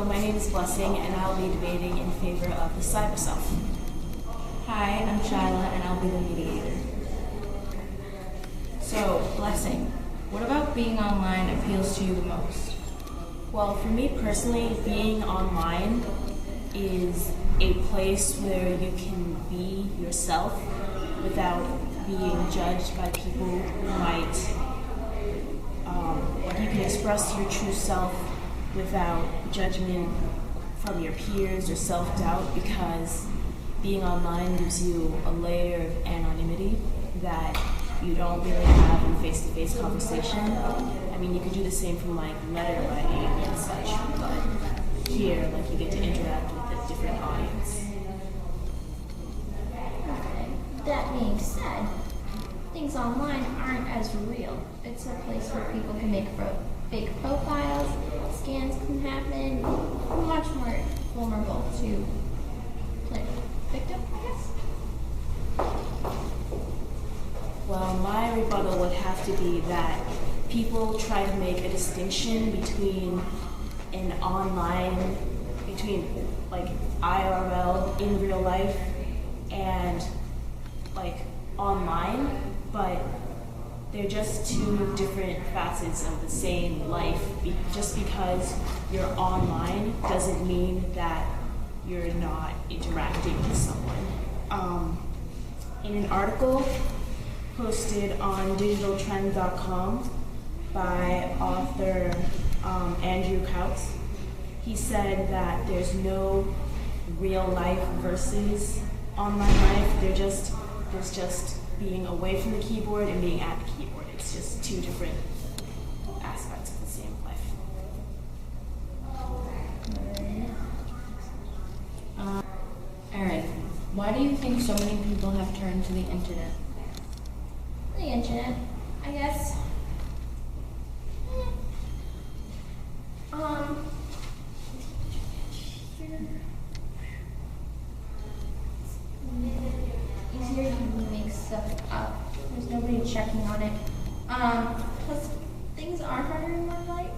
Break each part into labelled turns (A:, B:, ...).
A: Hello, my name is Blessing, and I'll be debating in favor of the cyber self.
B: Hi, I'm Shyla, and I'll be the mediator. So, Blessing, what about being online appeals to you the most?
A: Well, for me personally, being online is a place where you can be yourself without being judged by people who might, you can express your true self without judgment from your peers or self-doubt, because being online gives you a layer of anonymity that you don't really have in face-to-face conversation. I mean, you could do the same from like letter writing and such, but here, like, you get to interact with a different audience.
C: That being said, things online aren't as real. It's a place where people can make fake profiles, scams can happen, we're much more vulnerable to play victim, I guess.
A: Well, my rebuttal would have to be that people try to make a distinction between like IRL in real life and like online, but they're just two different facets of the same life. Just because you're online doesn't mean that you're not interacting with someone. In an article posted on digitaltrend.com by author Andrew Kautz, he said that there's no real life versus online life. There's just being away from the keyboard and being at the keyboard. It's just two different aspects of the same life.
B: Erin, why do you think so many people have turned to the internet?
C: The internet, I guess. Easier to make stuff up. There's nobody checking on it. Plus, things are harder in my life.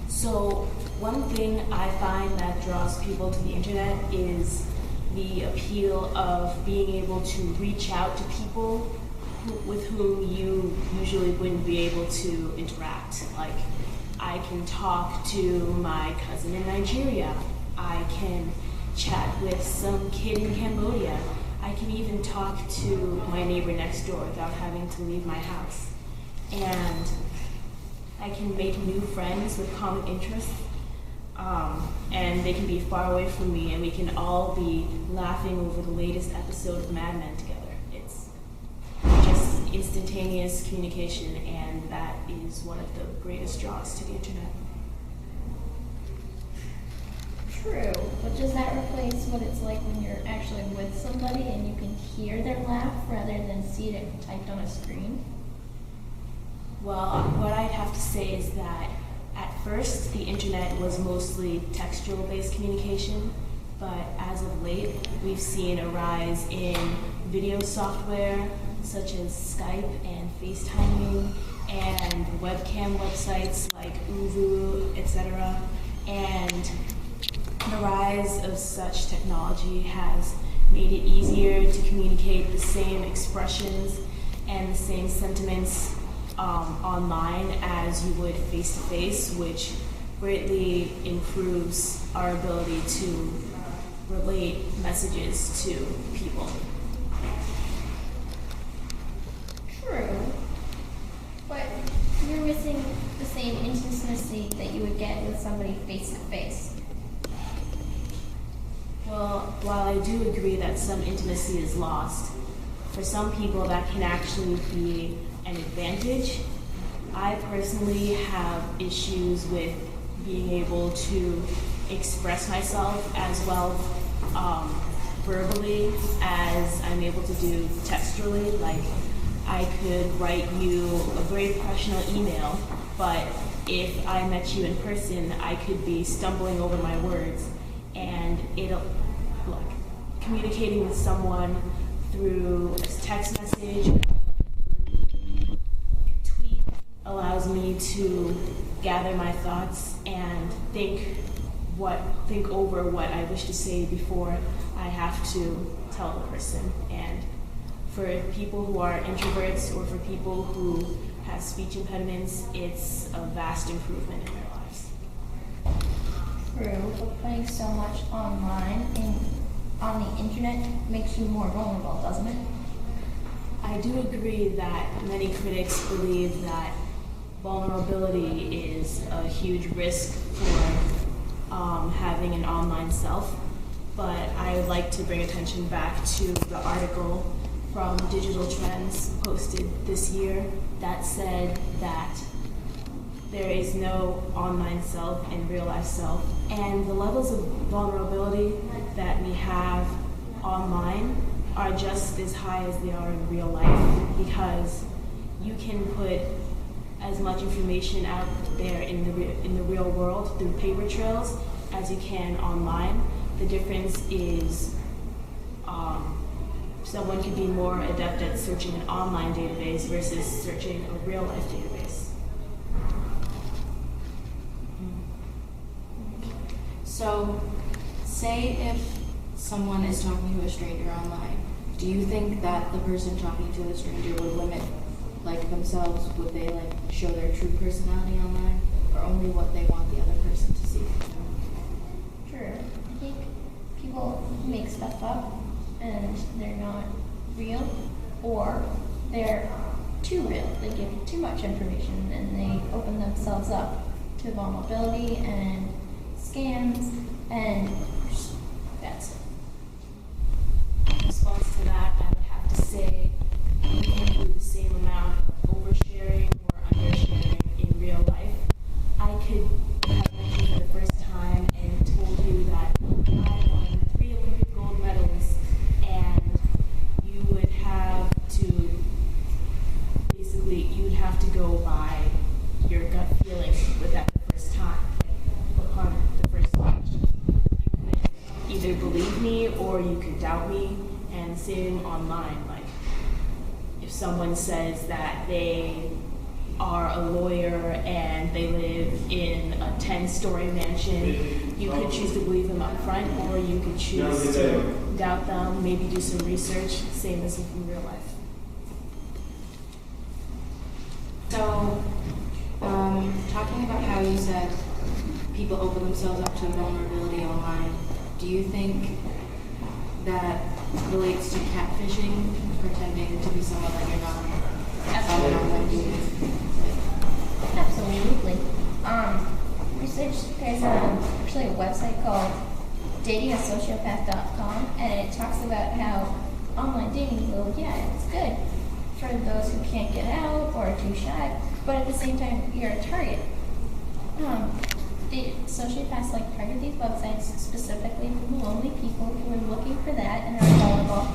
A: So one thing I find that draws people to the internet is the appeal of being able to reach out to people with whom you usually wouldn't be able to interact. Like, I can talk to my cousin in Nigeria. I can chat with some kid in Cambodia. I can even talk to my neighbor next door without having to leave my house. And I can make new friends with common interests, and they can be far away from me, and we can all be laughing over the latest episode of Mad Men together. It's just instantaneous communication, and that is one of the greatest draws to the internet.
C: True, but does that replace what it's like when you're actually with somebody and you can hear their laugh rather than see it typed on a screen?
A: Well, what I'd have to say is that at first the internet was mostly textual-based communication, but as of late we've seen a rise in video software such as Skype and FaceTiming and webcam websites like Uvu, etc. And the rise of such technology has made it easier to communicate the same expressions and the same sentiments online as you would face-to-face, which greatly improves our ability to relate messages to people.
C: True, but you're missing the same intimacy that you would get with somebody face-to-face.
A: Well, while I do agree that some intimacy is lost, for some people that can actually be an advantage. I personally have issues with being able to express myself as well verbally as I'm able to do textually. Like, I could write you a very professional email, but if I met you in person, I could be stumbling over my words, and communicating with someone through a text message, allows me to gather my thoughts and think think over what I wish to say before I have to tell the person. And for people who are introverts or for people who have speech impediments, it's a vast improvement in their lives.
C: True, but putting so much online on the internet makes you more vulnerable, doesn't it?
A: I do agree that many critics believe that vulnerability is a huge risk for having an online self, but I would like to bring attention back to the article from Digital Trends posted this year that said that there is no online self and real life self, and the levels of vulnerability that we have online are just as high as they are in real life, because you can put as much information out there in the real world through paper trails as you can online. The difference is someone could be more adept at searching an online database versus searching a real life database.
B: So, say if someone is talking to a stranger online, do you think that the person talking to the stranger would limit themselves? Would they show their true personality online, or only what they want the other person to see?
C: True. I think people make stuff up and they're not real, or they're too real. They give too much information and they open themselves up to vulnerability and scams, and that's it.
A: In response to that, I would have to say you can do the same amount of oversharing or undersharing in real life. I could have met you for the first time and told you that I won 3 Olympic gold medals, and you would have to go by your gut feeling with that the first time, upon the first question. You could either believe me or you could doubt me, and same online. If someone says that they are a lawyer and they live in a 10-story mansion, you could choose to believe them up front, or you could choose to doubt them, maybe do some research, same as in real life.
B: So, talking about how you said people open themselves up to vulnerability online, do you think that relates to catfishing, pretending to be someone that you're not?
C: Absolutely. There's actually a website called datingasociopath.com, and it talks about how online dating, well, yeah, it's good for those who can't get out or are too shy, but at the same time, you're a target. The sociopaths target these websites specifically for lonely people who are looking for that and are vulnerable,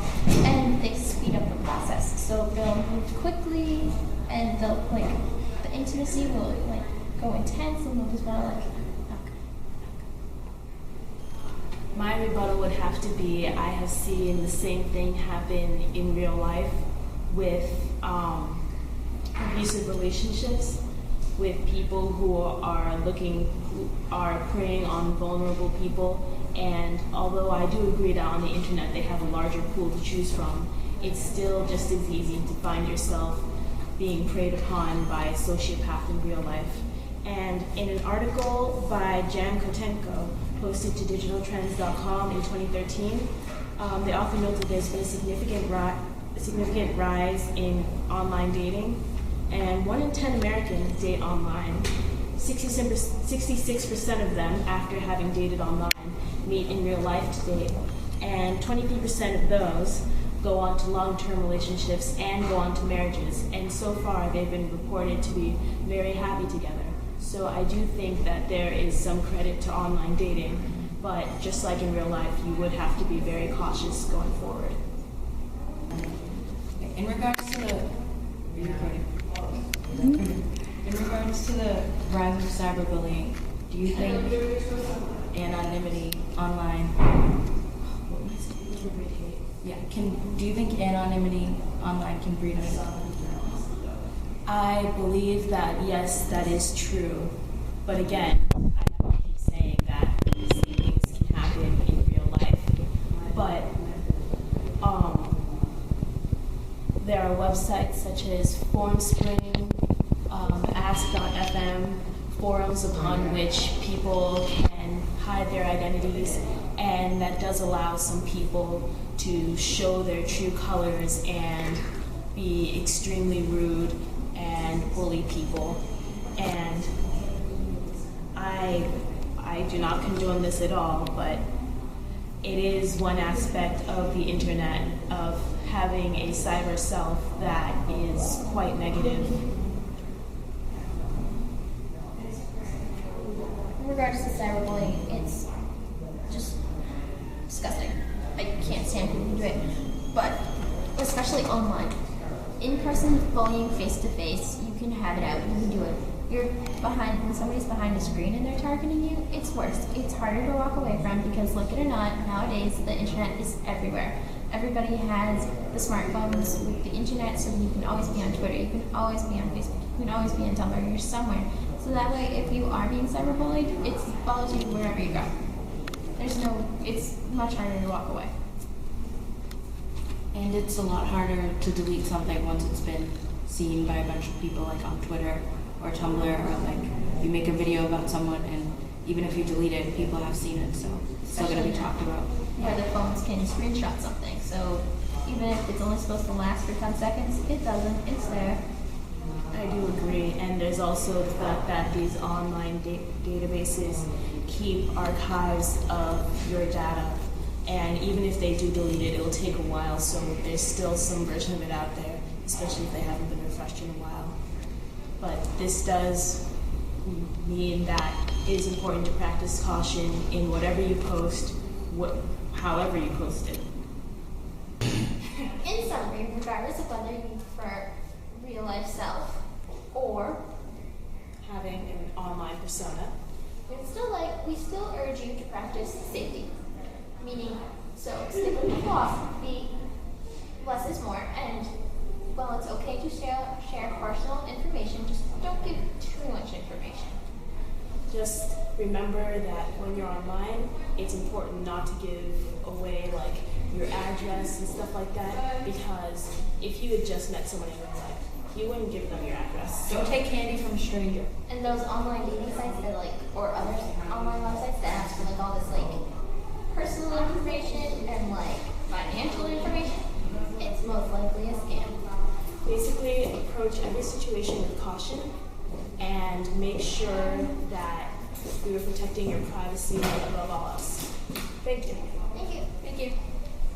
C: and they speed up the process. So they'll move quickly, and they'll the intimacy will go intense, and they'll just want to
A: My rebuttal would have to be, I have seen the same thing happen in real life with abusive relationships, with people who are preying on vulnerable people. And although I do agree that on the internet they have a larger pool to choose from, it's still just as easy to find yourself being preyed upon by a sociopath in real life. And in an article by Jan Kotenko, posted to digitaltrends.com in 2013, the author noted there's been a significant rise in online dating, and 1 in 10 Americans date online. 66% of them, after having dated online, meet in real life to date, and 23% of those go on to long-term relationships and go on to marriages, and so far they've been reported to be very happy together. So I do think that there is some credit to online dating, but just like in real life, you would have to be very cautious going forward.
B: In regards to the rise of cyberbullying, do you think anonymity online? Do you think anonymity online can breed us?
A: I believe that yes, that is true. But again, I have to keep saying that but there are websites such as FormSpring, Ask.fm, forums upon which people can hide their identities, and that does allow some people to show their true colors and be extremely rude and bully people. And I do not condone this at all, but it is one aspect of the internet of having a cyber self that is quite negative.
C: In regards to cyberbullying, it's just disgusting. I can't stand people who do it. But especially online. In-person bullying face-to-face, you can have it out, you can do it. When somebody's behind a screen and they're targeting you, it's worse. It's harder to walk away from because, like it or not, nowadays the internet is everywhere. Everybody has the smartphones with the internet, so you can always be on Twitter, you can always be on Facebook, you can always be on Tumblr, you're somewhere. So that way, if you are being cyberbullied, it follows you wherever you go. It's much harder to walk away.
B: And it's a lot harder to delete something once it's been seen by a bunch of people, like on Twitter or Tumblr, or like you make a video about someone and even if you delete it, people have seen it, so it's still going to be talked about.
C: Yeah, the phones can screenshot something, so even if it's only supposed to last for 10 seconds, it doesn't, it's there.
A: I do agree, and there's also the fact that these online databases keep archives of your data, and even if they do delete it, it'll take a while, so there's still some version of it out there, especially if they haven't been refreshed in a while. But this does mean that it is important to practice caution in whatever you post, however you post it.
C: In summary, regardless of whether you prefer real life self or
A: Having an online persona,
C: we still urge you to practice safety. Meaning, so stick with the law, be less is more, and while it's okay to share personal information, just don't give too much information.
A: just remember that when you're online, it's important not to give away like your address and stuff like that, because if you had just met someone in real life, you wouldn't give them your address.
B: Don't take candy from a stranger.
C: And those online dating sites that or other online websites that ask for all this personal information and financial information, it's most likely a scam.
A: Basically, approach every situation with caution and make sure that you are protecting your privacy above all else. Thank you.
C: Thank you.
B: Thank you.